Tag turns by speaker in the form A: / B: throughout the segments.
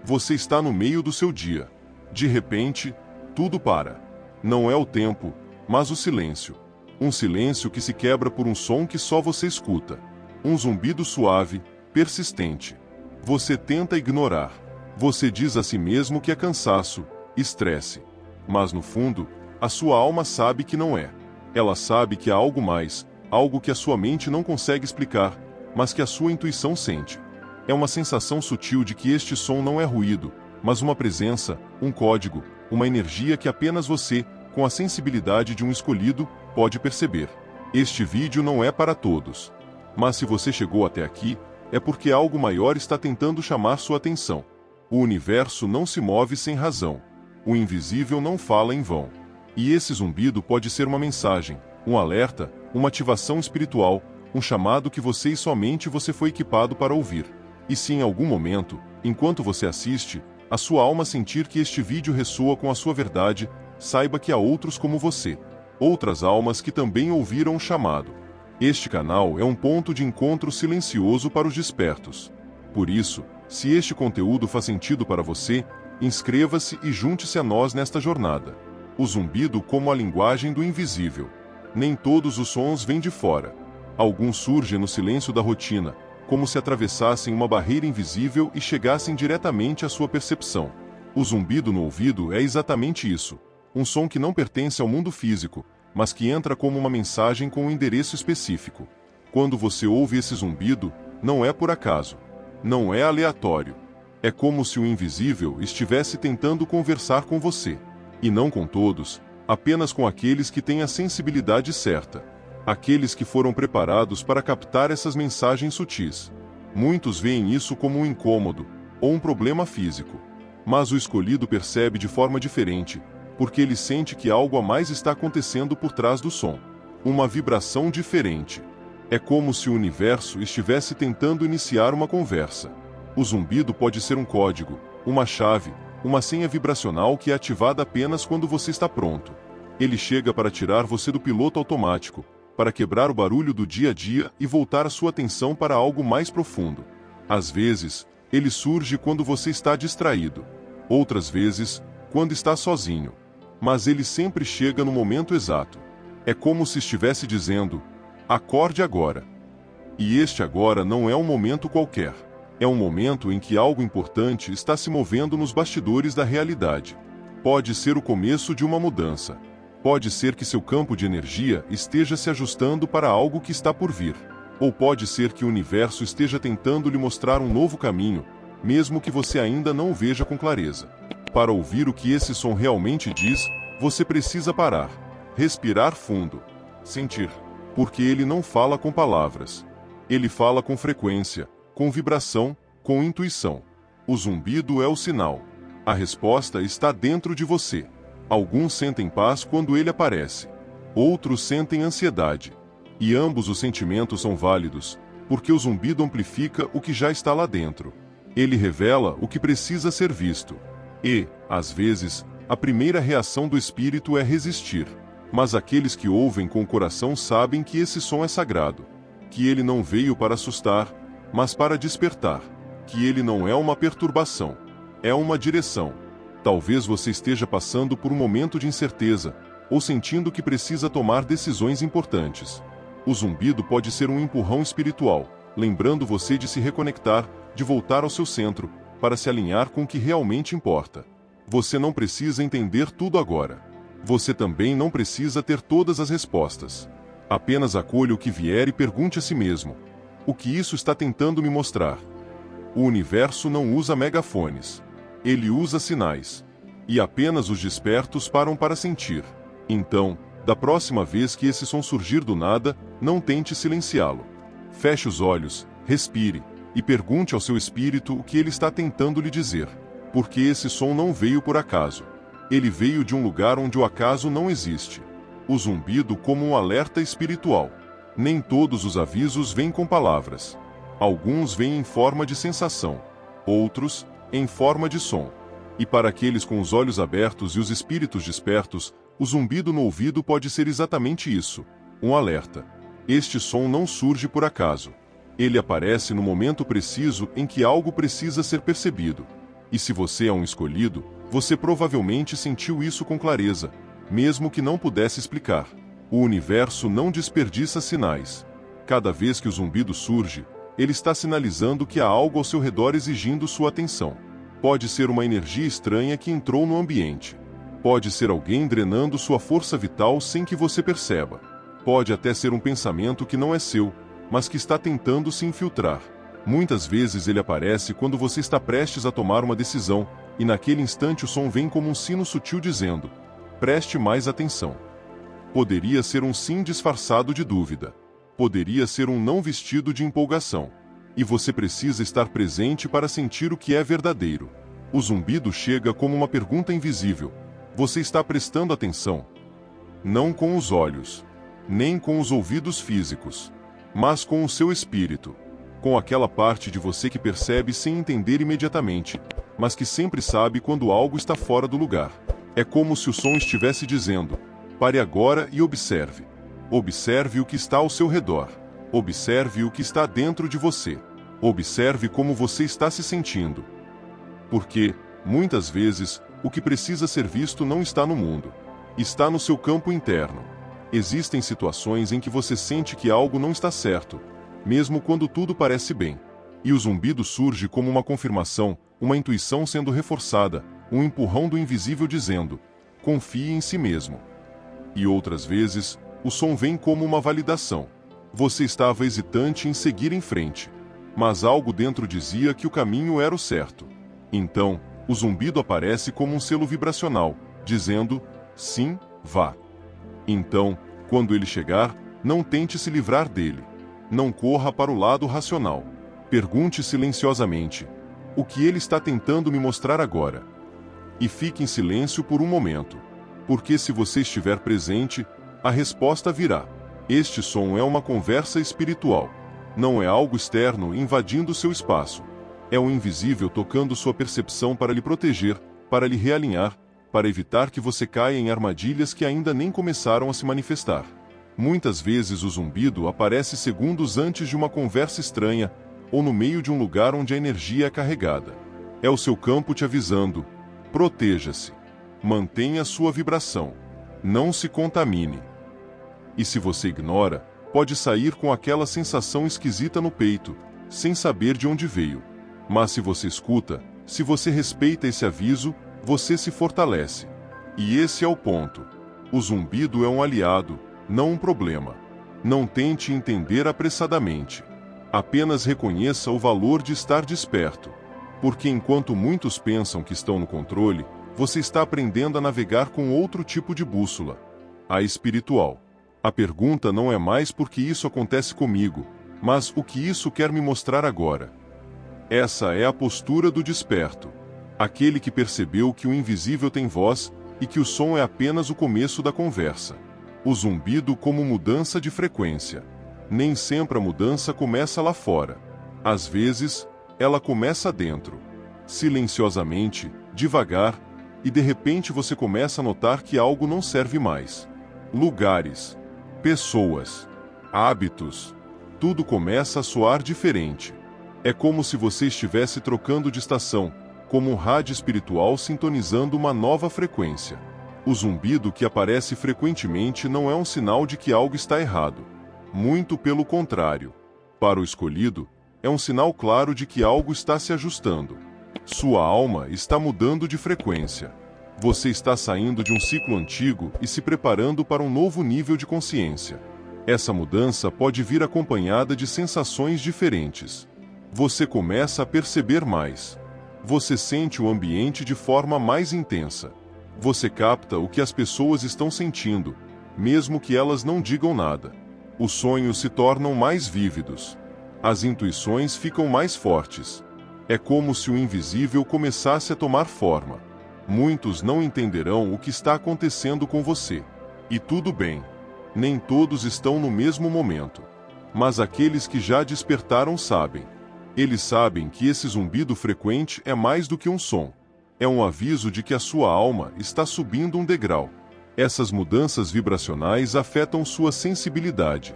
A: Você está no meio do seu dia. De repente, tudo para. Não é o tempo, mas o silêncio. Um silêncio que se quebra por um som que só você escuta. Um zumbido suave, persistente. Você tenta ignorar. Você diz a si mesmo que é cansaço, estresse. Mas no fundo, a sua alma sabe que não é. Ela sabe que há algo mais, algo que a sua mente não consegue explicar, mas que a sua intuição sente. É uma sensação sutil de que este som não é ruído, mas uma presença, um código, uma energia que apenas você, com a sensibilidade de um escolhido, pode perceber. Este vídeo não é para todos. Mas se você chegou até aqui, é porque algo maior está tentando chamar sua atenção. O universo não se move sem razão. O invisível não fala em vão. E esse zumbido pode ser uma mensagem, um alerta, uma ativação espiritual, um chamado que você e somente você foi equipado para ouvir. E se em algum momento, enquanto você assiste, a sua alma sentir que este vídeo ressoa com a sua verdade, saiba que há outros como você. Outras almas que também ouviram o chamado. Este canal é um ponto de encontro silencioso para os despertos. Por isso, se este conteúdo faz sentido para você, inscreva-se e junte-se a nós nesta jornada. O zumbido como a linguagem do invisível. Nem todos os sons vêm de fora. Alguns surgem no silêncio da rotina, como se atravessassem uma barreira invisível e chegassem diretamente à sua percepção. O zumbido no ouvido é exatamente isso. Um som que não pertence ao mundo físico, mas que entra como uma mensagem com um endereço específico. Quando você ouve esse zumbido, não é por acaso. Não é aleatório. É como se o invisível estivesse tentando conversar com você. E não com todos, apenas com aqueles que têm a sensibilidade certa. Aqueles que foram preparados para captar essas mensagens sutis. Muitos veem isso como um incômodo, ou um problema físico. Mas o escolhido percebe de forma diferente, porque ele sente que algo a mais está acontecendo por trás do som. Uma vibração diferente. É como se o universo estivesse tentando iniciar uma conversa. O zumbido pode ser um código, uma chave, uma senha vibracional que é ativada apenas quando você está pronto. Ele chega para tirar você do piloto automático, para quebrar o barulho do dia a dia e voltar a sua atenção para algo mais profundo. Às vezes, ele surge quando você está distraído. Outras vezes, quando está sozinho. Mas ele sempre chega no momento exato. É como se estivesse dizendo: acorde agora. E este agora não é um momento qualquer. É um momento em que algo importante está se movendo nos bastidores da realidade. Pode ser o começo de uma mudança. Pode ser que seu campo de energia esteja se ajustando para algo que está por vir. Ou pode ser que o universo esteja tentando lhe mostrar um novo caminho, mesmo que você ainda não o veja com clareza. Para ouvir o que esse som realmente diz, você precisa parar, respirar fundo, sentir. Porque ele não fala com palavras. Ele fala com frequência, com vibração, com intuição. O zumbido é o sinal. A resposta está dentro de você. Alguns sentem paz quando ele aparece. Outros sentem ansiedade. E ambos os sentimentos são válidos, porque o zumbido amplifica o que já está lá dentro. Ele revela o que precisa ser visto. E, às vezes, a primeira reação do espírito é resistir. Mas aqueles que ouvem com o coração sabem que esse som é sagrado. Que ele não veio para assustar, mas para despertar. Que ele não é uma perturbação. É uma direção. Talvez você esteja passando por um momento de incerteza, ou sentindo que precisa tomar decisões importantes. O zumbido pode ser um empurrão espiritual, lembrando você de se reconectar, de voltar ao seu centro, para se alinhar com o que realmente importa. Você não precisa entender tudo agora. Você também não precisa ter todas as respostas. Apenas acolha o que vier e pergunte a si mesmo: o que isso está tentando me mostrar? O universo não usa megafones. Ele usa sinais. E apenas os despertos param para sentir. Então, da próxima vez que esse som surgir do nada, não tente silenciá-lo. Feche os olhos, respire, e pergunte ao seu espírito o que ele está tentando lhe dizer. Porque esse som não veio por acaso. Ele veio de um lugar onde o acaso não existe. O zumbido como um alerta espiritual. Nem todos os avisos vêm com palavras. Alguns vêm em forma de sensação. Outros, em forma de som. E para aqueles com os olhos abertos e os espíritos despertos, o zumbido no ouvido pode ser exatamente isso, um alerta. Este som não surge por acaso. Ele aparece no momento preciso em que algo precisa ser percebido. E se você é um escolhido, você provavelmente sentiu isso com clareza, mesmo que não pudesse explicar. O universo não desperdiça sinais. Cada vez que o zumbido surge, ele está sinalizando que há algo ao seu redor exigindo sua atenção. Pode ser uma energia estranha que entrou no ambiente. Pode ser alguém drenando sua força vital sem que você perceba. Pode até ser um pensamento que não é seu, mas que está tentando se infiltrar. Muitas vezes ele aparece quando você está prestes a tomar uma decisão, e naquele instante o som vem como um sino sutil dizendo: preste mais atenção. Poderia ser um sim disfarçado de dúvida. Poderia ser um não vestido de empolgação. E você precisa estar presente para sentir o que é verdadeiro. O zumbido chega como uma pergunta invisível. Você está prestando atenção? Não com os olhos, nem com os ouvidos físicos, mas com o seu espírito. Com aquela parte de você que percebe sem entender imediatamente, mas que sempre sabe quando algo está fora do lugar. É como se o som estivesse dizendo: pare agora e observe. Observe o que está ao seu redor. Observe o que está dentro de você. Observe como você está se sentindo. Porque, muitas vezes, o que precisa ser visto não está no mundo. Está no seu campo interno. Existem situações em que você sente que algo não está certo, mesmo quando tudo parece bem. E o zumbido surge como uma confirmação, uma intuição sendo reforçada, um empurrão do invisível dizendo: confie em si mesmo. E outras vezes, o som vem como uma validação. Você estava hesitante em seguir em frente, mas algo dentro dizia que o caminho era o certo. Então, o zumbido aparece como um selo vibracional, dizendo: sim, vá. Então, quando ele chegar, não tente se livrar dele. Não corra para o lado racional. Pergunte silenciosamente: o que ele está tentando me mostrar agora? E fique em silêncio por um momento. Porque se você estiver presente, a resposta virá. Este som é uma conversa espiritual. Não é algo externo invadindo seu espaço. É o invisível tocando sua percepção para lhe proteger, para lhe realinhar, para evitar que você caia em armadilhas que ainda nem começaram a se manifestar. Muitas vezes o zumbido aparece segundos antes de uma conversa estranha, ou no meio de um lugar onde a energia é carregada. É o seu campo te avisando: proteja-se. Mantenha sua vibração. Não se contamine. E se você ignora, pode sair com aquela sensação esquisita no peito, sem saber de onde veio. Mas se você escuta, se você respeita esse aviso, você se fortalece. E esse é o ponto. O zumbido é um aliado, não um problema. Não tente entender apressadamente. Apenas reconheça o valor de estar desperto. Porque enquanto muitos pensam que estão no controle, você está aprendendo a navegar com outro tipo de bússola, a espiritual. A pergunta não é mais por que isso acontece comigo, mas o que isso quer me mostrar agora. Essa é a postura do desperto. Aquele que percebeu que o invisível tem voz e que o som é apenas o começo da conversa. O zumbido como mudança de frequência. Nem sempre a mudança começa lá fora. Às vezes, ela começa dentro. Silenciosamente, devagar, e de repente você começa a notar que algo não serve mais. Lugares, pessoas, hábitos, tudo começa a soar diferente. É como se você estivesse trocando de estação, como um rádio espiritual sintonizando uma nova frequência. O zumbido que aparece frequentemente não é um sinal de que algo está errado. Muito pelo contrário. Para o escolhido, é um sinal claro de que algo está se ajustando. Sua alma está mudando de frequência. Você está saindo de um ciclo antigo e se preparando para um novo nível de consciência. Essa mudança pode vir acompanhada de sensações diferentes. Você começa a perceber mais. Você sente o ambiente de forma mais intensa. Você capta o que as pessoas estão sentindo, mesmo que elas não digam nada. Os sonhos se tornam mais vívidos. As intuições ficam mais fortes. É como se o invisível começasse a tomar forma. Muitos não entenderão o que está acontecendo com você. E tudo bem. Nem todos estão no mesmo momento. Mas aqueles que já despertaram sabem. Eles sabem que esse zumbido frequente é mais do que um som. É um aviso de que a sua alma está subindo um degrau. Essas mudanças vibracionais afetam sua sensibilidade.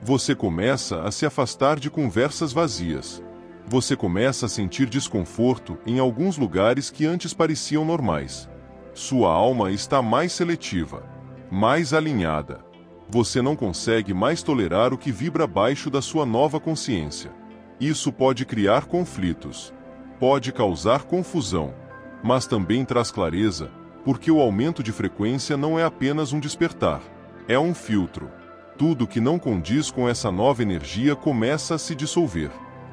A: Você começa a se afastar de conversas vazias. Você começa a sentir desconforto em alguns lugares que antes pareciam normais. Sua alma está mais seletiva, mais alinhada. Você não consegue mais tolerar o que vibra abaixo da sua nova consciência. Isso pode criar conflitos, pode causar confusão, mas também traz clareza, porque o aumento de frequência não é apenas um despertar, é um filtro. Tudo que não condiz com essa nova energia começa a se dissolver.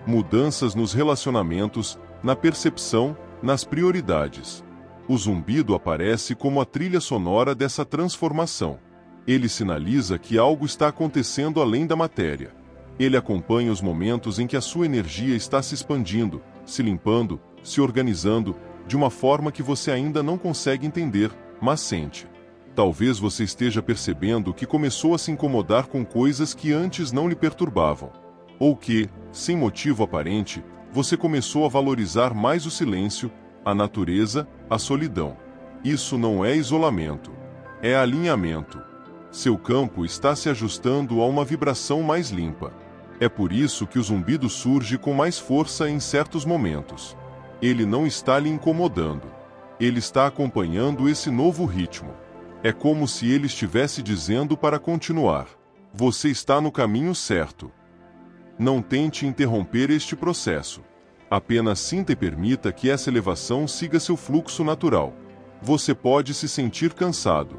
A: Mudanças nos relacionamentos, na percepção, nas prioridades. O zumbido aparece como a trilha sonora dessa transformação. Ele sinaliza que algo está acontecendo além da matéria. Ele acompanha os momentos em que a sua energia está se expandindo, se limpando, se organizando, de uma forma que você ainda não consegue entender, mas sente. Talvez você esteja percebendo que começou a se incomodar com coisas que antes não lhe perturbavam. Ou que, sem motivo aparente, você começou a valorizar mais o silêncio, a natureza, a solidão. Isso não é isolamento. É alinhamento. Seu campo está se ajustando a uma vibração mais limpa. É por isso que o zumbido surge com mais força em certos momentos. Ele não está lhe incomodando. Ele está acompanhando esse novo ritmo. É como se ele estivesse dizendo para continuar. Você está no caminho certo. Não tente interromper este processo. Apenas sinta e permita que essa elevação siga seu fluxo natural. Você pode se sentir cansado.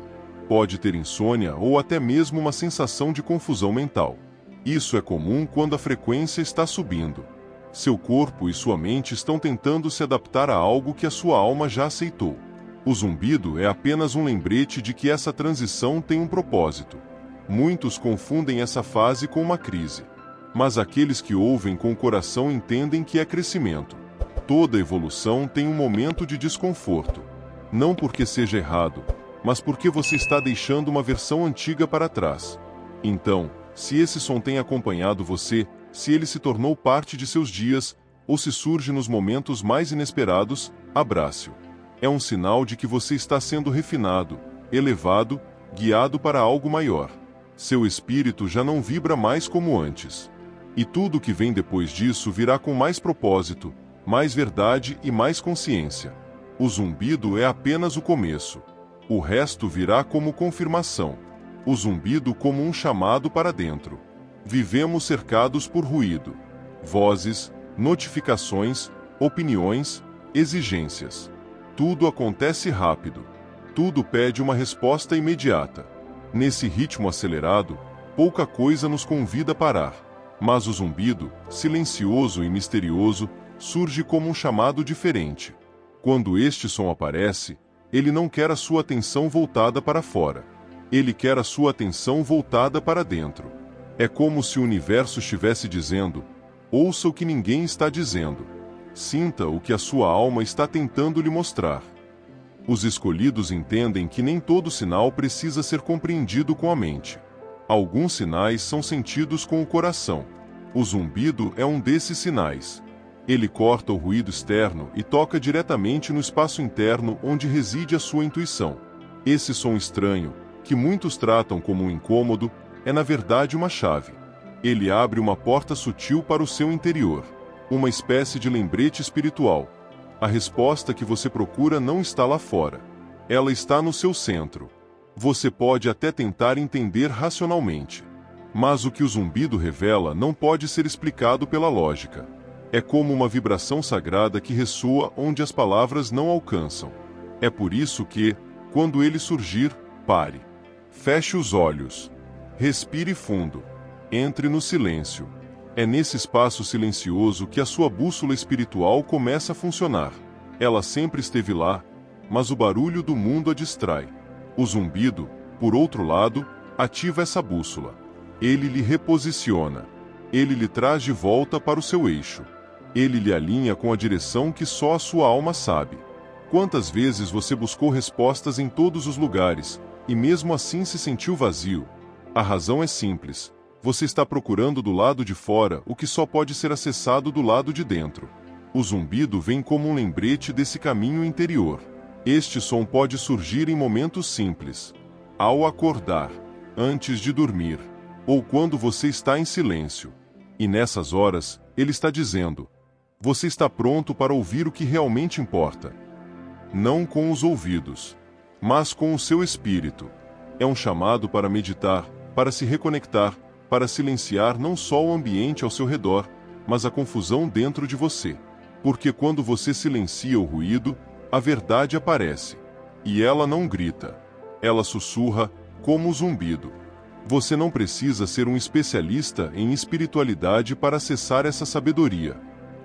A: Pode ter insônia ou até mesmo uma sensação de confusão mental. Isso é comum quando a frequência está subindo. Seu corpo e sua mente estão tentando se adaptar a algo que a sua alma já aceitou. O zumbido é apenas um lembrete de que essa transição tem um propósito. Muitos confundem essa fase com uma crise. Mas aqueles que ouvem com o coração entendem que é crescimento. Toda evolução tem um momento de desconforto. Não porque seja errado, mas porque você está deixando uma versão antiga para trás. Então, se esse som tem acompanhado você, se ele se tornou parte de seus dias, ou se surge nos momentos mais inesperados, abrace-o. É um sinal de que você está sendo refinado, elevado, guiado para algo maior. Seu espírito já não vibra mais como antes. E tudo o que vem depois disso virá com mais propósito, mais verdade e mais consciência. O zumbido é apenas o começo. O resto virá como confirmação. O zumbido como um chamado para dentro. Vivemos cercados por ruído, vozes, notificações, opiniões, exigências. Tudo acontece rápido. Tudo pede uma resposta imediata. Nesse ritmo acelerado, pouca coisa nos convida a parar. Mas o zumbido, silencioso e misterioso, surge como um chamado diferente. Quando este som aparece, ele não quer a sua atenção voltada para fora. Ele quer a sua atenção voltada para dentro. É como se o universo estivesse dizendo: ouça o que ninguém está dizendo. Sinta o que a sua alma está tentando lhe mostrar. Os escolhidos entendem que nem todo sinal precisa ser compreendido com a mente. Alguns sinais são sentidos com o coração. O zumbido é um desses sinais. Ele corta o ruído externo e toca diretamente no espaço interno onde reside a sua intuição. Esse som estranho, que muitos tratam como um incômodo, é na verdade uma chave. Ele abre uma porta sutil para o seu interior. Uma espécie de lembrete espiritual. A resposta que você procura não está lá fora. Ela está no seu centro. Você pode até tentar entender racionalmente. Mas o que o zumbido revela não pode ser explicado pela lógica. É como uma vibração sagrada que ressoa onde as palavras não alcançam. É por isso que, quando ele surgir, pare. Feche os olhos. Respire fundo. Entre no silêncio. É nesse espaço silencioso que a sua bússola espiritual começa a funcionar. Ela sempre esteve lá, mas o barulho do mundo a distrai. O zumbido, por outro lado, ativa essa bússola. Ele lhe reposiciona. Ele lhe traz de volta para o seu eixo. Ele lhe alinha com a direção que só a sua alma sabe. Quantas vezes você buscou respostas em todos os lugares, e mesmo assim se sentiu vazio? A razão é simples. Você está procurando do lado de fora o que só pode ser acessado do lado de dentro. O zumbido vem como um lembrete desse caminho interior. Este som pode surgir em momentos simples. Ao acordar, antes de dormir, ou quando você está em silêncio. E nessas horas, ele está dizendo: Você está pronto para ouvir o que realmente importa. Não com os ouvidos, mas com o seu espírito. É um chamado para meditar, para se reconectar, para silenciar não só o ambiente ao seu redor, mas a confusão dentro de você. Porque quando você silencia o ruído, a verdade aparece. E ela não grita. Ela sussurra, como um zumbido. Você não precisa ser um especialista em espiritualidade para acessar essa sabedoria.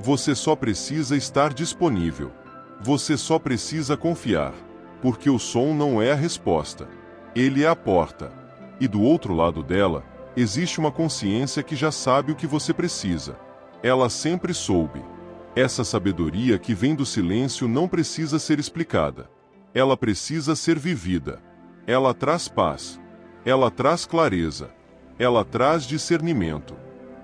A: Você só precisa estar disponível. Você só precisa confiar. Porque o som não é a resposta. Ele é a porta. E do outro lado dela, existe uma consciência que já sabe o que você precisa. Ela sempre soube. Essa sabedoria que vem do silêncio não precisa ser explicada. Ela precisa ser vivida. Ela traz paz. Ela traz clareza. Ela traz discernimento.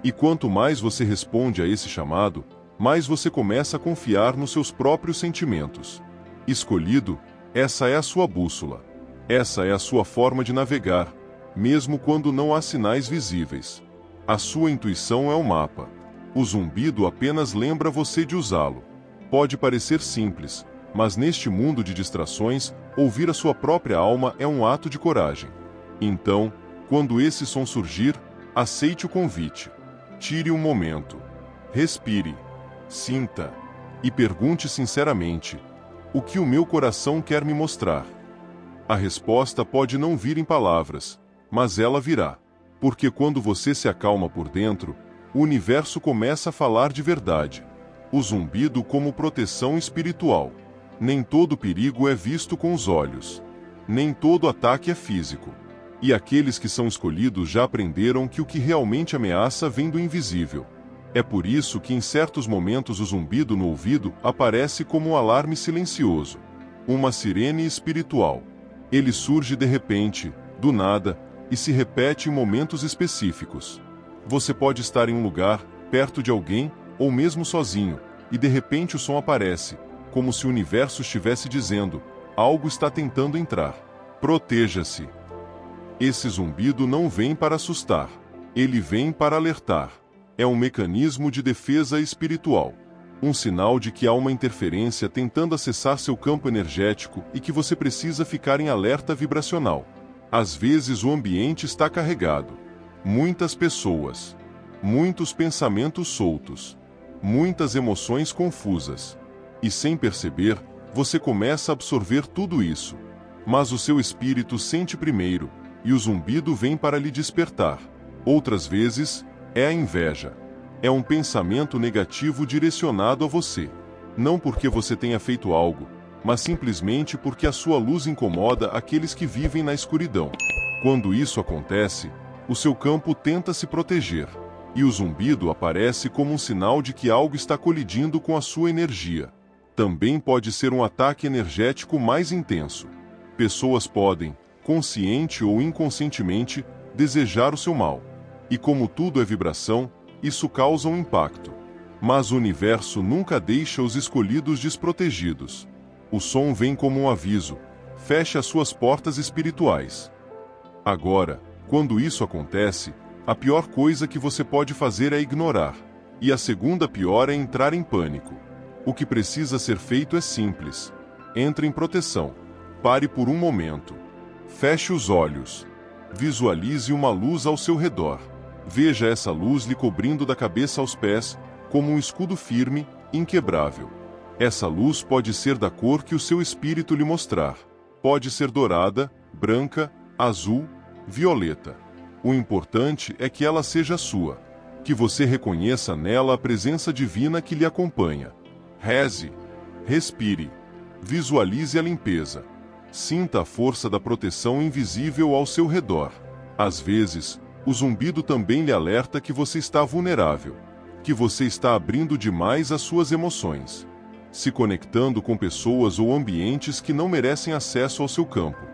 A: E quanto mais você responde a esse chamado, mais você começa a confiar nos seus próprios sentimentos. Escolhido, essa é a sua bússola. Essa é a sua forma de navegar, mesmo quando não há sinais visíveis. A sua intuição é o mapa. O zumbido apenas lembra você de usá-lo. Pode parecer simples, mas neste mundo de distrações, ouvir a sua própria alma é um ato de coragem. Então, quando esse som surgir, aceite o convite. Tire um momento. Respire. Sinta. E pergunte sinceramente: o que o meu coração quer me mostrar? A resposta pode não vir em palavras, mas ela virá. Porque quando você se acalma por dentro, o universo começa a falar de verdade. O zumbido como proteção espiritual. Nem todo perigo é visto com os olhos. Nem todo ataque é físico. E aqueles que são escolhidos já aprenderam que o que realmente ameaça vem do invisível. É por isso que em certos momentos o zumbido no ouvido aparece como um alarme silencioso. Uma sirene espiritual. Ele surge de repente, do nada, e se repete em momentos específicos. Você pode estar em um lugar, perto de alguém, ou mesmo sozinho, e de repente o som aparece, como se o universo estivesse dizendo: algo está tentando entrar. Proteja-se. Esse zumbido não vem para assustar. Ele vem para alertar. É um mecanismo de defesa espiritual. Um sinal de que há uma interferência tentando acessar seu campo energético e que você precisa ficar em alerta vibracional. Às vezes o ambiente está carregado. Muitas pessoas. Muitos pensamentos soltos. Muitas emoções confusas. E sem perceber, você começa a absorver tudo isso. Mas o seu espírito sente primeiro, e o zumbido vem para lhe despertar. Outras vezes, é a inveja. É um pensamento negativo direcionado a você. Não porque você tenha feito algo, mas simplesmente porque a sua luz incomoda aqueles que vivem na escuridão. Quando isso acontece, o seu campo tenta se proteger, e o zumbido aparece como um sinal de que algo está colidindo com a sua energia. Também pode ser um ataque energético mais intenso. Pessoas podem, consciente ou inconscientemente, desejar o seu mal. E como tudo é vibração, isso causa um impacto. Mas o universo nunca deixa os escolhidos desprotegidos. O som vem como um aviso: feche as suas portas espirituais. Agora, quando isso acontece, a pior coisa que você pode fazer é ignorar. E a segunda pior é entrar em pânico. O que precisa ser feito é simples. Entre em proteção. Pare por um momento. Feche os olhos. Visualize uma luz ao seu redor. Veja essa luz lhe cobrindo da cabeça aos pés, como um escudo firme, inquebrável. Essa luz pode ser da cor que o seu espírito lhe mostrar. Pode ser dourada, branca, azul, violeta. O importante é que ela seja sua. Que você reconheça nela a presença divina que lhe acompanha. Reze. Respire. Visualize a limpeza. Sinta a força da proteção invisível ao seu redor. Às vezes, o zumbido também lhe alerta que você está vulnerável, que você está abrindo demais as suas emoções, se conectando com pessoas ou ambientes que não merecem acesso ao seu campo.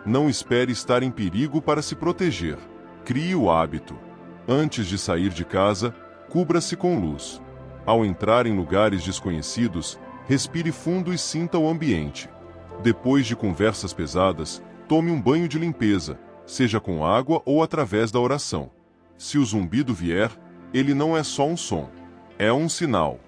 A: Não espere estar em perigo para se proteger. Crie o hábito. Antes de sair de casa, cubra-se com luz. Ao entrar em lugares desconhecidos, respire fundo e sinta o ambiente. Depois de conversas pesadas, tome um banho de limpeza, seja com água ou através da oração. Se o zumbido vier, ele não é só um som. É um sinal.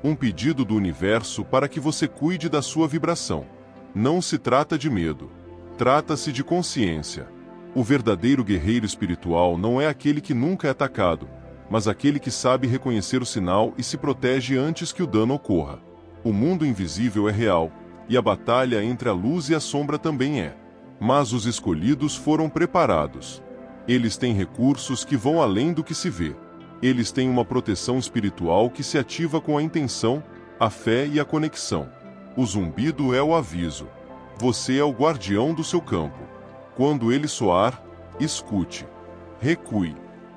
A: Um pedido do universo para que você cuide da sua vibração. Não se trata de medo. Trata-se de consciência. O verdadeiro guerreiro espiritual não é aquele que nunca é atacado, mas aquele que sabe reconhecer o sinal e se protege antes que o dano ocorra. O mundo invisível é real, e a batalha entre a luz e a sombra também é. Mas os escolhidos foram preparados. Eles têm recursos que vão além do que se vê. Eles têm uma proteção espiritual que se ativa com a intenção, a fé e a conexão. O zumbido é o aviso. Você é o guardião do seu campo. Quando ele soar, escute. Recue.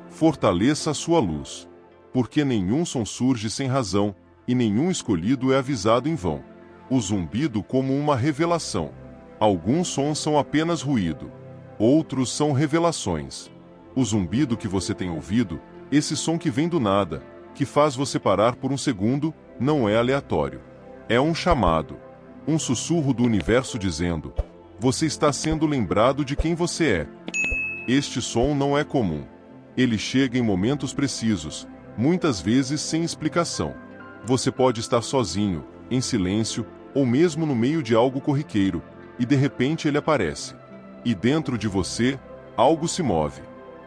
A: Fortaleça a sua luz. Porque nenhum som surge sem razão, e nenhum escolhido é avisado em vão. O zumbido como uma revelação. Alguns sons são apenas ruído. Outros são revelações. O zumbido que você tem ouvido, esse som que vem do nada, que faz você parar por um segundo, não é aleatório. É um chamado. Um sussurro do universo dizendo: você está sendo lembrado de quem você é. Este som não é comum. Ele chega em momentos precisos, muitas vezes sem explicação. Você pode estar sozinho, em silêncio, ou mesmo no meio de algo corriqueiro, e de repente ele aparece. E dentro de você, algo se move.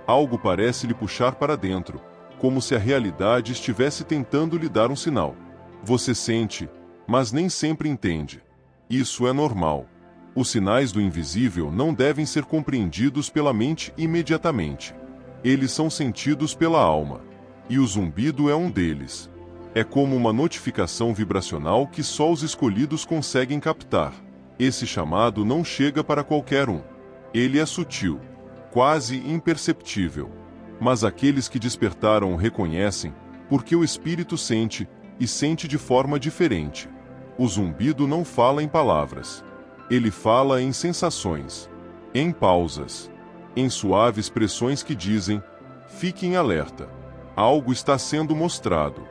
A: Algo parece lhe puxar para dentro, como se a realidade estivesse tentando lhe dar um sinal. Você sente, mas nem sempre entende. Isso é normal. Os sinais do invisível não devem ser compreendidos pela mente imediatamente. Eles são sentidos pela alma. E o zumbido é um deles. É como uma notificação vibracional que só os escolhidos conseguem captar. Esse chamado não chega para qualquer um. Ele é sutil, quase imperceptível. Mas aqueles que despertaram o reconhecem, porque o espírito sente, e sente de forma diferente. O zumbido não fala em palavras. Ele fala em sensações, em pausas, em suaves pressões que dizem: fiquem alerta. Algo está sendo mostrado.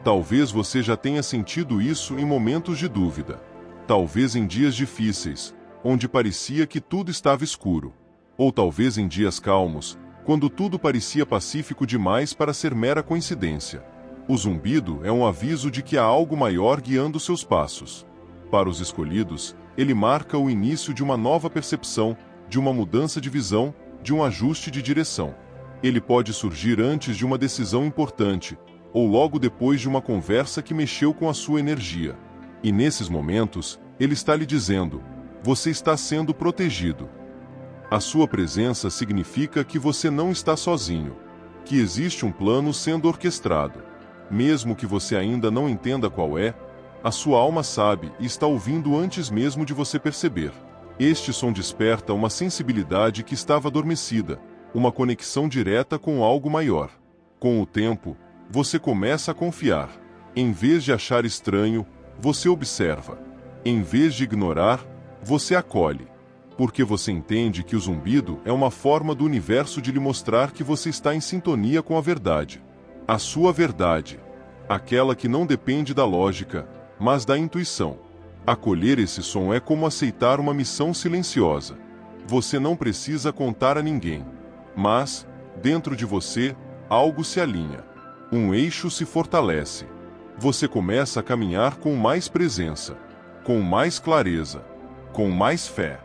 A: Talvez você já tenha sentido isso em momentos de dúvida. Talvez em dias difíceis, onde parecia que tudo estava escuro. Ou talvez em dias calmos, quando tudo parecia pacífico demais para ser mera coincidência. O zumbido é um aviso de que há algo maior guiando seus passos. Para os escolhidos, ele marca o início de uma nova percepção, de uma mudança de visão, de um ajuste de direção. Ele pode surgir antes de uma decisão importante, ou logo depois de uma conversa que mexeu com a sua energia. E nesses momentos, ele está lhe dizendo: você está sendo protegido. A sua presença significa que você não está sozinho, que existe um plano sendo orquestrado. Mesmo que você ainda não entenda qual é, a sua alma sabe e está ouvindo antes mesmo de você perceber. Este som desperta uma sensibilidade que estava adormecida, uma conexão direta com algo maior. Com o tempo, você começa a confiar. Em vez de achar estranho, você observa. Em vez de ignorar, você acolhe. Porque você entende que o zumbido é uma forma do universo de lhe mostrar que você está em sintonia com a verdade. A sua verdade. Aquela que não depende da lógica, mas da intuição. Acolher esse som é como aceitar uma missão silenciosa. Você não precisa contar a ninguém. Mas, dentro de você, algo se alinha. Um eixo se fortalece. Você começa a caminhar com mais presença, com mais clareza, com mais fé.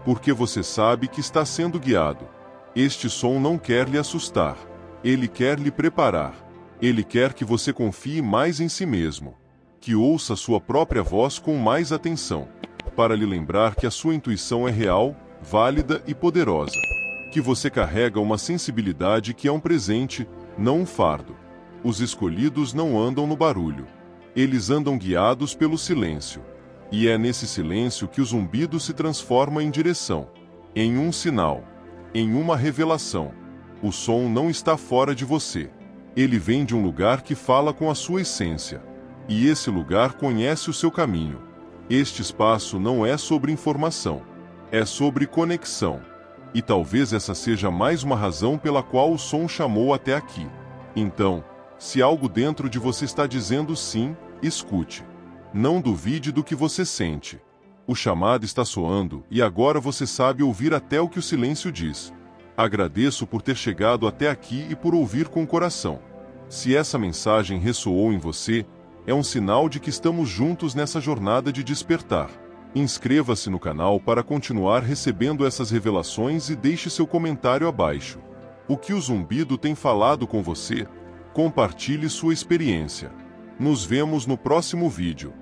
A: Porque você sabe que está sendo guiado. Este som não quer lhe assustar. Ele quer lhe preparar. Ele quer que você confie mais em si mesmo. Que ouça sua própria voz com mais atenção. Para lhe lembrar que a sua intuição é real, válida e poderosa. Que você carrega uma sensibilidade que é um presente, não um fardo. Os escolhidos não andam no barulho. Eles andam guiados pelo silêncio. E é nesse silêncio que o zumbido se transforma em direção, em um sinal, em uma revelação. O som não está fora de você. Ele vem de um lugar que fala com a sua essência. E esse lugar conhece o seu caminho. Este espaço não é sobre informação. É sobre conexão. E talvez essa seja mais uma razão pela qual o som chamou até aqui. Então, se algo dentro de você está dizendo sim, escute. Não duvide do que você sente. O chamado está soando e agora você sabe ouvir até o que o silêncio diz. Agradeço por ter chegado até aqui e por ouvir com o coração. Se essa mensagem ressoou em você, É um sinal de que estamos juntos nessa jornada de despertar. Inscreva-se no canal para continuar recebendo essas revelações e deixe seu comentário abaixo. O que o zumbido tem falado com você? Compartilhe sua experiência. Nos vemos no próximo vídeo.